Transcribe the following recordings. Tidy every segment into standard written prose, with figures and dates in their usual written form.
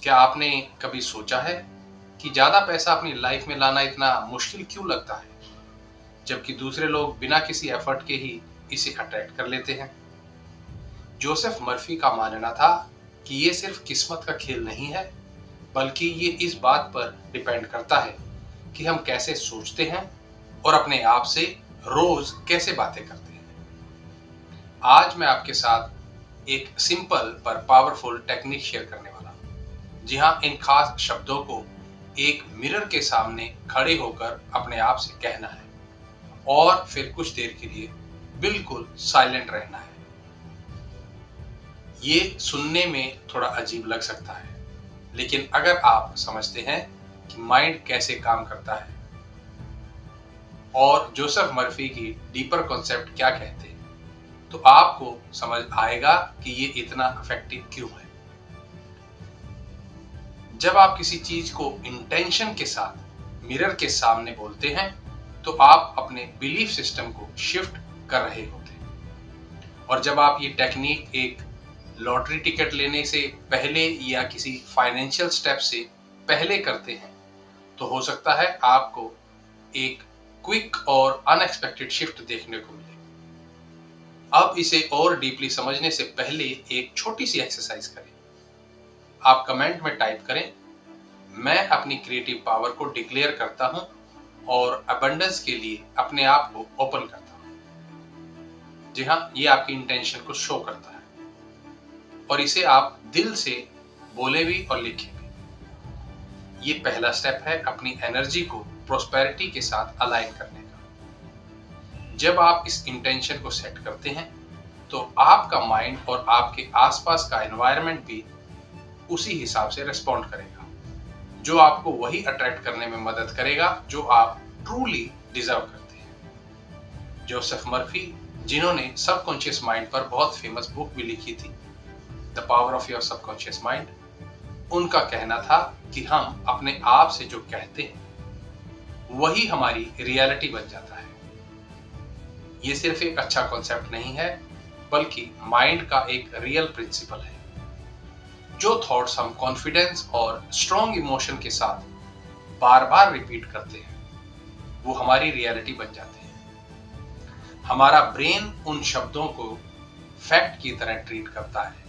क्या आपने कभी सोचा है कि ज्यादा पैसा अपनी लाइफ में लाना इतना मुश्किल क्यों लगता है, जबकि दूसरे लोग बिना किसी एफर्ट के ही इसे अट्रैक्ट कर लेते हैं? जोसेफ मर्फी का मानना था कि ये सिर्फ किस्मत का खेल नहीं है, बल्कि ये इस बात पर डिपेंड करता है कि हम कैसे सोचते हैं और अपने आप से रोज कैसे बातें करते हैं। आज मैं आपके साथ एक सिंपल पर पावरफुल टेक्निक शेयर करने वाला हूं। जी हाँ, इन खास शब्दों को एक मिरर के सामने खड़े होकर अपने आप से कहना है और फिर कुछ देर के लिए बिल्कुल साइलेंट रहना है। ये सुनने में थोड़ा अजीब लग सकता है, लेकिन अगर आप समझते हैं कि माइंड कैसे काम करता है और जोसेफ मर्फी की डीपर कॉन्सेप्ट क्या कहते हैं, तो आपको समझ आएगा कि ये इतना इफेक्टिव क्यों है। जब आप किसी चीज को इंटेंशन के साथ मिरर के सामने बोलते हैं, तो आप अपने बिलीफ सिस्टम को शिफ्ट कर रहे होते हैं। और जब आप ये टेक्निक एक लॉटरी टिकट लेने से पहले या किसी फाइनेंशियल स्टेप से पहले करते हैं, तो हो सकता है आपको एक क्विक और अनएक्सपेक्टेड शिफ्ट देखने को मिले। अब इसे और डीपली समझने से पहले एक छोटी सी एक्सरसाइज करें। आप कमेंट में टाइप करें, मैं अपनी क्रिएटिव पावर को डिक्लेयर करता हूं और अबंडेंस के लिए अपने आप को ओपन करता हूं। जी हाँ, ये आपकी इंटेंशन को शो करता है और इसे आप दिल से बोले भी और लिखे भी। ये पहला स्टेप है अपनी एनर्जी को प्रोस्पेरिटी के साथ अलाइन करने का। जब आप इस इंटेंशन को सेट करते हैं, तो आपका माइंड और आपके आसपास का एनवायरनमेंट भी उसी हिसाब से रिस्पॉन्ड करेगा, जो आपको वही अट्रैक्ट करने में मदद करेगा जो आप ट्रूली डिजर्व करते हैं। जोसेफ मर्फी, जिन्होंने सबकॉन्शियस माइंड पर बहुत फेमस बुक भी लिखी थी, the power of your subconscious mind, उनका कहना था कि हम अपने आप से जो कहते हैं वही हमारी रियलिटी बन जाता है। ये सिर्फ एक अच्छा कॉन्सेप्ट नहीं है, बल्कि माइंड का एक रियल प्रिंसिपल है। जो थॉट्स हम कॉन्फिडेंस और स्ट्रॉन्ग इमोशन के साथ बार बार रिपीट करते हैं, वो हमारी रियलिटी बन जाते हैं। हमारा ब्रेन उन शब्दों को फैक्ट की तरह ट्रीट करता है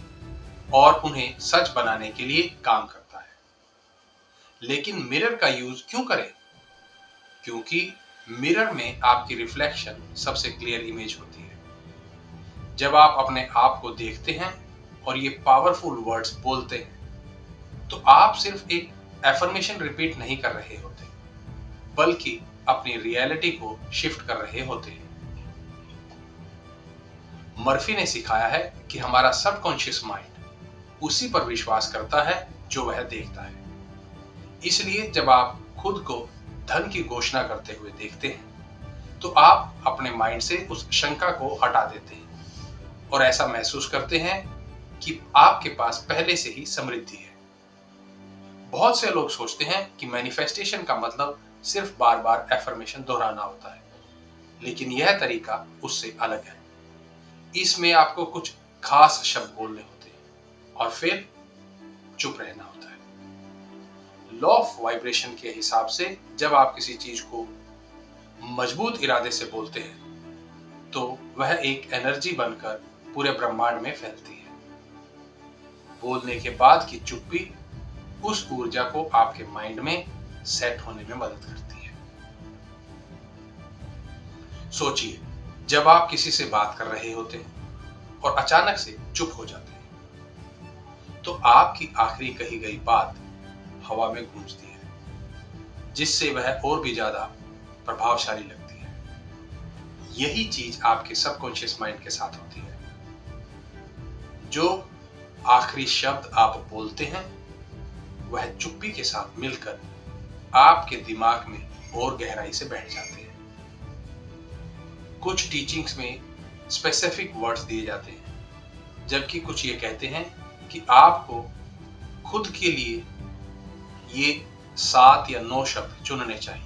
और उन्हें सच बनाने के लिए काम करता है। लेकिन मिरर का यूज क्यों करें? क्योंकि मिरर में आपकी रिफ्लेक्शन सबसे क्लियर इमेज होती है। जब आप अपने आप को देखते हैं और ये पावरफुल वर्ड्स बोलते हैं, तो आप सिर्फ एक एफर्मेशन रिपीट नहीं कर रहे होते, बल्कि अपनी रियलिटी को शिफ्ट कर रहे होते हैं। मर्फी ने सिखाया है कि हमारा सबकॉन्शियस माइंड उसी पर विश्वास करता है जो वह देखता है। इसलिए जब आप खुद को धन की घोषणा करते हुए देखते हैं, तो आप अपने माइंड से उस शंका को हटा देते हैं और ऐसा महसूस करते हैं कि आपके पास पहले से ही समृद्धि है। बहुत से लोग सोचते हैं कि मैनिफेस्टेशन का मतलब सिर्फ बार बार एफर्मेशन दोहराना होता है, लेकिन यह तरीका उससे अलग है। इसमें आपको कुछ खास शब्द बोलने होते हैं और फिर चुप रहना होता है। लॉ ऑफ वाइब्रेशन के हिसाब से जब आप किसी चीज को मजबूत इरादे से बोलते हैं, तो वह एक एनर्जी बनकर पूरे ब्रह्मांड में फैलती है। बोलने के बाद की चुप्पी उस ऊर्जा को आपके माइंड में सेट होने में मदद करती है। सोचिए, जब आप किसी से बात कर रहे होते हैं और अचानक से चुप हो जाते हैं, तो आपकी आखिरी कही गई बात हवा में गूंजती है, जिससे वह और भी ज्यादा प्रभावशाली लगती है। यही चीज आपके सबकॉन्शियस माइंड के साथ होती है। जो आखिरी शब्द आप बोलते हैं, वह चुप्पी के साथ मिलकर आपके दिमाग में और गहराई से बैठ जाते हैं। कुछ टीचिंग्स में स्पेसिफिक वर्ड्स दिए जाते हैं, जबकि कुछ ये कहते हैं कि आपको खुद के लिए ये 7 या 9 शब्द चुनने चाहिए।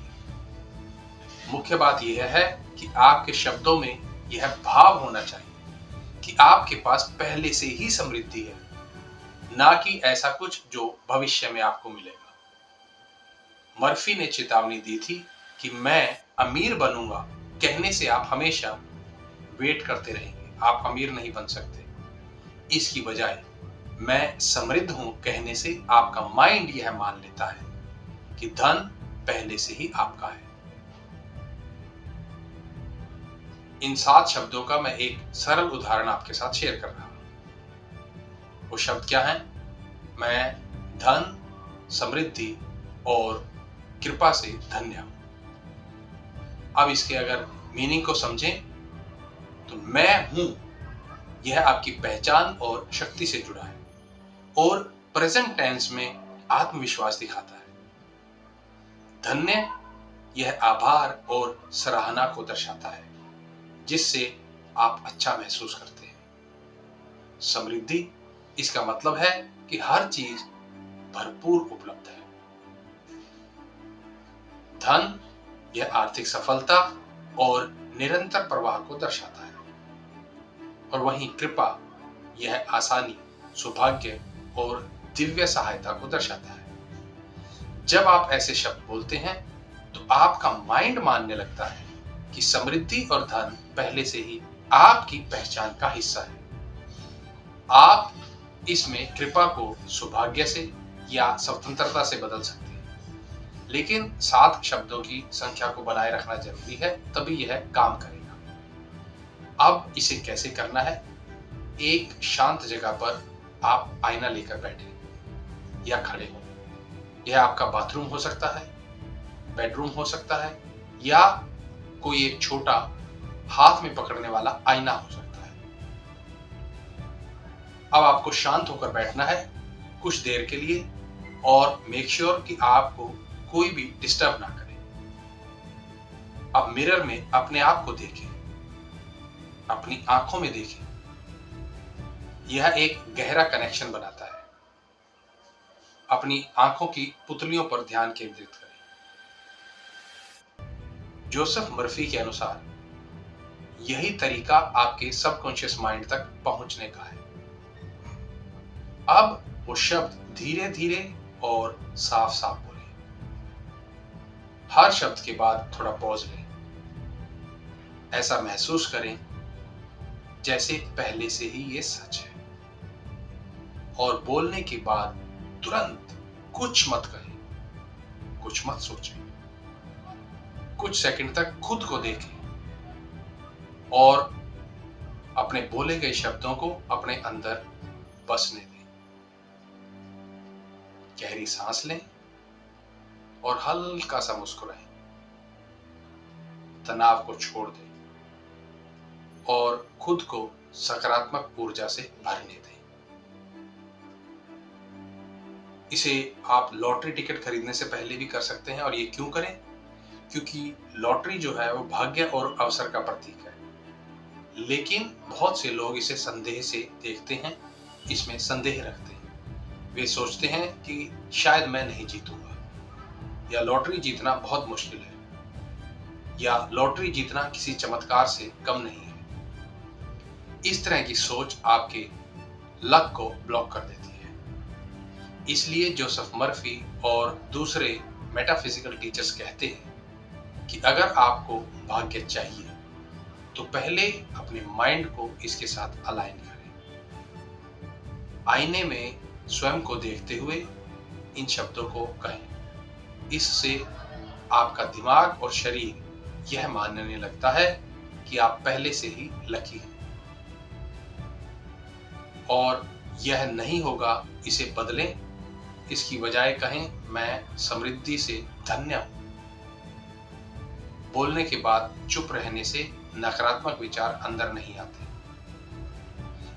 मुख्य बात यह है कि आपके शब्दों में यह भाव होना चाहिए कि आपके पास पहले से ही समृद्धि है। ना कि ऐसा कुछ जो भविष्य में आपको मिलेगा। मर्फी ने चेतावनी दी थी कि मैं अमीर बनूंगा कहने से आप हमेशा वेट करते रहेंगे, आप अमीर नहीं बन सकते। इसकी बजाय मैं समृद्ध हूं कहने से आपका माइंड यह मान लेता है कि धन पहले से ही आपका है। इन 7 शब्दों का मैं एक सरल उदाहरण आपके साथ शेयर कर रहा हूं। वो शब्द क्या है? मैं धन, समृद्धि और कृपा से धन्य हूं। अब इसके अगर मीनिंग को समझें तो मैं हूं यह आपकी पहचान और शक्ति से जुड़ा है और प्रेजेंट टेंस में आत्मविश्वास दिखाता है। धन्य यह आभार और सराहना को दर्शाता है जिससे आप अच्छा महसूस करते हैं। समृद्धि इसका मतलब है कि हर चीज भरपूर उपलब्ध है। धन यह आर्थिक सफलता और निरंतर प्रवाह को दर्शाता है और वहीं कृपा यह आसानी, सौभाग्य और दिव्य सहायता को दर्शाता है। जब आप ऐसे शब्द बोलते हैं तो आपका माइंड मानने लगता है कि समृद्धि और धन पहले से ही आपकी पहचान का हिस्सा है। आप इसमें कृपा को सौभाग्य से या स्वतंत्रता से बदल सकते हैं, लेकिन 7 शब्दों की संख्या को बनाए रखना जरूरी है, तभी यह काम करेगा। अब इसे कैसे करना है? एक शांत जगह पर आप आईना लेकर बैठे या खड़े हो। यह आपका बाथरूम हो सकता है, बेडरूम हो सकता है या कोई एक छोटा हाथ में पकड़ने वाला आईना हो सकता है। अब आपको शांत होकर बैठना है कुछ देर के लिए और मेक श्योर कि आपको कोई भी डिस्टर्ब ना करे। अब मिरर में अपने आप को देखें, अपनी आंखों में देखें। यह एक गहरा कनेक्शन बनाता है। अपनी आंखों की पुतलियों पर ध्यान केंद्रित करें। जोसेफ मर्फी के अनुसार यही तरीका आपके सबकॉन्शियस माइंड तक पहुंचने का है। अब वो शब्द धीरे धीरे और साफ साफ बोलें। हर शब्द के बाद थोड़ा पॉज लें। ऐसा महसूस करें जैसे पहले से ही ये सच है और बोलने के बाद तुरंत कुछ मत कहें, कुछ मत सोचें। कुछ सेकंड तक खुद को देखें और अपने बोले गए शब्दों को अपने अंदर बसने दें। गहरी सांस लें और हल्का सा मुस्कुराएं। तनाव को छोड़ दें और खुद को सकारात्मक ऊर्जा से भरने दें। इसे आप लॉटरी टिकट खरीदने से पहले भी कर सकते हैं। और ये क्यों करें? क्योंकि लॉटरी जो है वो भाग्य और अवसर का प्रतीक है, लेकिन बहुत से लोग इसे संदेह से देखते हैं, इसमें संदेह रखते हैं। वे सोचते हैं कि शायद मैं नहीं जीतूंगा, या लॉटरी जीतना बहुत मुश्किल है, या लॉटरी जीतना किसी चमत्कार से कम नहीं है। इस तरह की सोच आपके लक को ब्लॉक कर देती है। इसलिए जोसेफ मर्फी और दूसरे मेटाफिजिकल टीचर्स कहते हैं कि अगर आपको भाग्य चाहिए तो पहले अपने माइंड को इसके साथ अलाइन करें। आईने में स्वयं को देखते हुए इन शब्दों को कहें। इससे आपका दिमाग और शरीर यह मानने लगता है कि आप पहले से ही लकी हैं और यह नहीं होगा, इसे बदलें। इसकी बजाय कहें, मैं समृद्धि से धन्य हूं। बोलने के बाद चुप रहने से नकारात्मक विचार अंदर नहीं आते।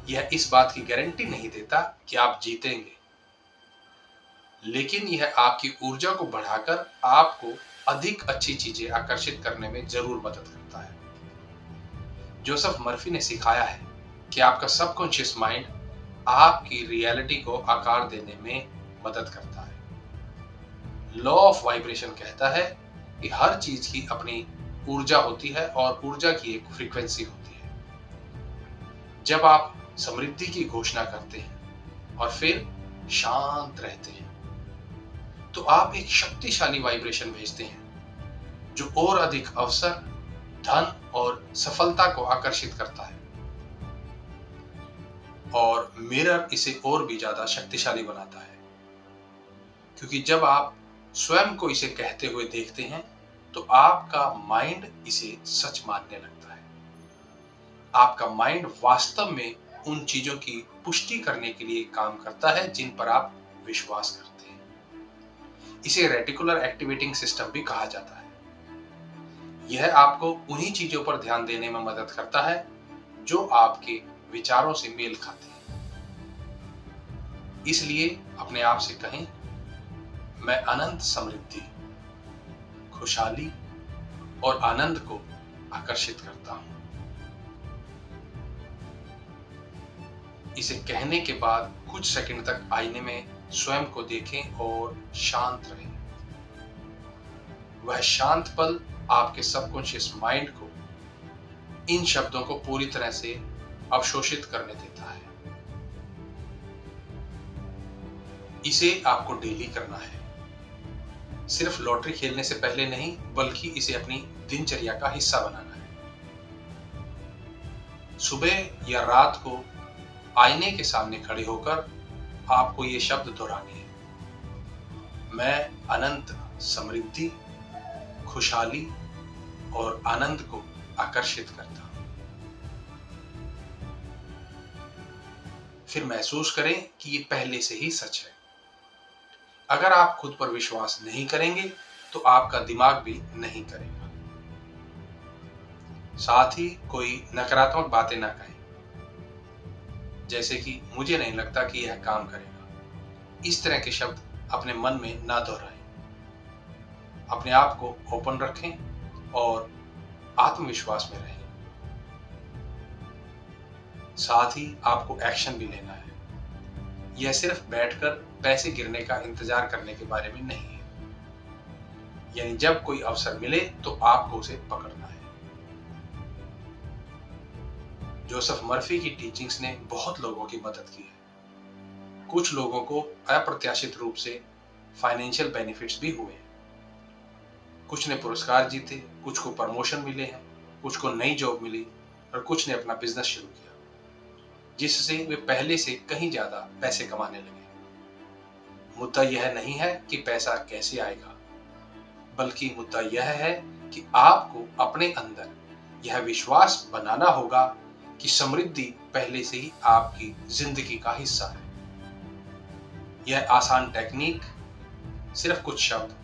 यह इस बात की गारंटी नहीं देता कि आप जीतेंगे, लेकिन यह आपकी ऊर्जा को बढ़ाकर आपको अधिक अच्छी चीजें आकर्षित करने में जरूर मदद करता है। जोसेफ मर्फी ने सिखाया है कि आपका सबकॉन्शियस माइंड आपकी रियलिटी को आकार देने में मदद करता है। लॉ ऑफ वाइब्रेशन कहता है कि हर चीज की अपनी ऊर्जा होती है और ऊर्जा की एक फ्रीक्वेंसी होती है। जब आप समृद्धि की घोषणा करते हैं और फिर शांत रहते हैं तो आप एक शक्तिशाली वाइब्रेशन भेजते हैं जो और अधिक अवसर, धन और सफलता को आकर्षित करता है। और मिरर इसे और भी ज्यादा शक्तिशाली बनाता है, क्योंकि जब आप स्वयं को इसे कहते हुए देखते हैं तो आपका माइंड इसे सच मानने लगता है। आपका माइंड वास्तव में उन चीजों की पुष्टि करने के लिए काम करता है जिन पर आप विश्वास करते हैं। इसे रेटिकुलर एक्टिवेटिंग सिस्टम भी कहा जाता है। यह आपको उन्हीं चीजों पर ध्यान देने में मदद करता है जो आपके विचारों से मेल खाती हैं। इसलिए अपने आप से कहें, मैं अनंत समृद्धि, खुशहाली और आनंद को आकर्षित करता हूं। इसे कहने के बाद कुछ सेकंड तक आईने में स्वयं को देखें और शांत रहें। वह शांत पल आपके सबकॉन्शियस माइंड को इन शब्दों को पूरी तरह से अवशोषित करने देता है। इसे आपको डेली करना है, सिर्फ लॉटरी खेलने से पहले नहीं, बल्कि इसे अपनी दिनचर्या का हिस्सा बनाना है। सुबह या रात को आईने के सामने खड़े होकर आपको ये शब्द दोहराने हैं, मैं अनंत समृद्धि, खुशहाली और आनंद को आकर्षित करता हूं। फिर महसूस करें कि ये पहले से ही सच है। अगर आप खुद पर विश्वास नहीं करेंगे तो आपका दिमाग भी नहीं करेगा। साथ ही कोई नकारात्मक बातें ना कहें, जैसे कि मुझे नहीं लगता कि यह काम करेगा। इस तरह के शब्द अपने मन में ना दोहराएं। अपने आप को ओपन रखें और आत्मविश्वास में रहें। साथ ही आपको एक्शन भी लेना है। यह सिर्फ बैठकर पैसे गिरने का इंतजार करने के बारे में नहीं है। यानी जब कोई अवसर मिले तो आपको उसे पकड़ना है। जोसेफ मर्फी की टीचिंग्स ने बहुत लोगों की मदद की है। कुछ लोगों को अप्रत्याशित रूप से फाइनेंशियल बेनिफिट्स भी हुए। कुछ ने पुरस्कार जीते, कुछ को प्रमोशन मिले हैं, कुछ को नई जॉब मिली और कुछ ने अपना बिजनेस शुरू किया, जिससे वे पहले से कहीं ज्यादा पैसे कमाने लगे। मुद्दा यह नहीं है कि पैसा कैसे आएगा, बल्कि मुद्दा यह है कि आपको अपने अंदर यह विश्वास बनाना होगा कि समृद्धि पहले से ही आपकी जिंदगी का हिस्सा है। यह आसान टेक्निक सिर्फ कुछ शब्द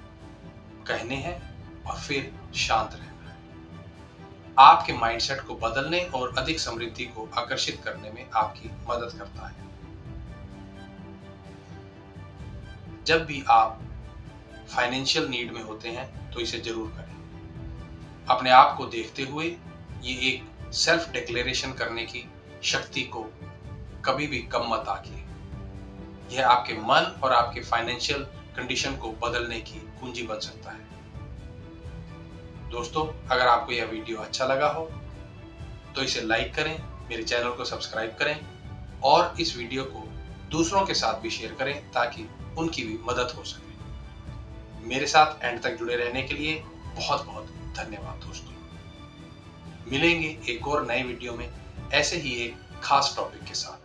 कहने हैं और फिर शांत रहना है। आपके माइंडसेट को बदलने और अधिक समृद्धि को आकर्षित करने में आपकी मदद करता है। जब भी आप फाइनेंशियल नीड में होते हैं तो इसे जरूर करें। अपने आप को देखते हुए ये एक सेल्फ डिक्लेरेशन करने की शक्ति को कभी भी कम मत आंकिए। यह आपके मन और आपके फाइनेंशियल कंडीशन को बदलने की कुंजी बन सकता है। दोस्तों, अगर आपको यह वीडियो अच्छा लगा हो तो इसे लाइक करें, मेरे चैनल को सब्सक्राइब करें और इस वीडियो को दूसरों के साथ भी शेयर करें ताकि उनकी भी मदद हो सके। मेरे साथ एंड तक जुड़े रहने के लिए बहुत बहुत धन्यवाद दोस्तों। मिलेंगे एक और नए वीडियो में ऐसे ही एक खास टॉपिक के साथ।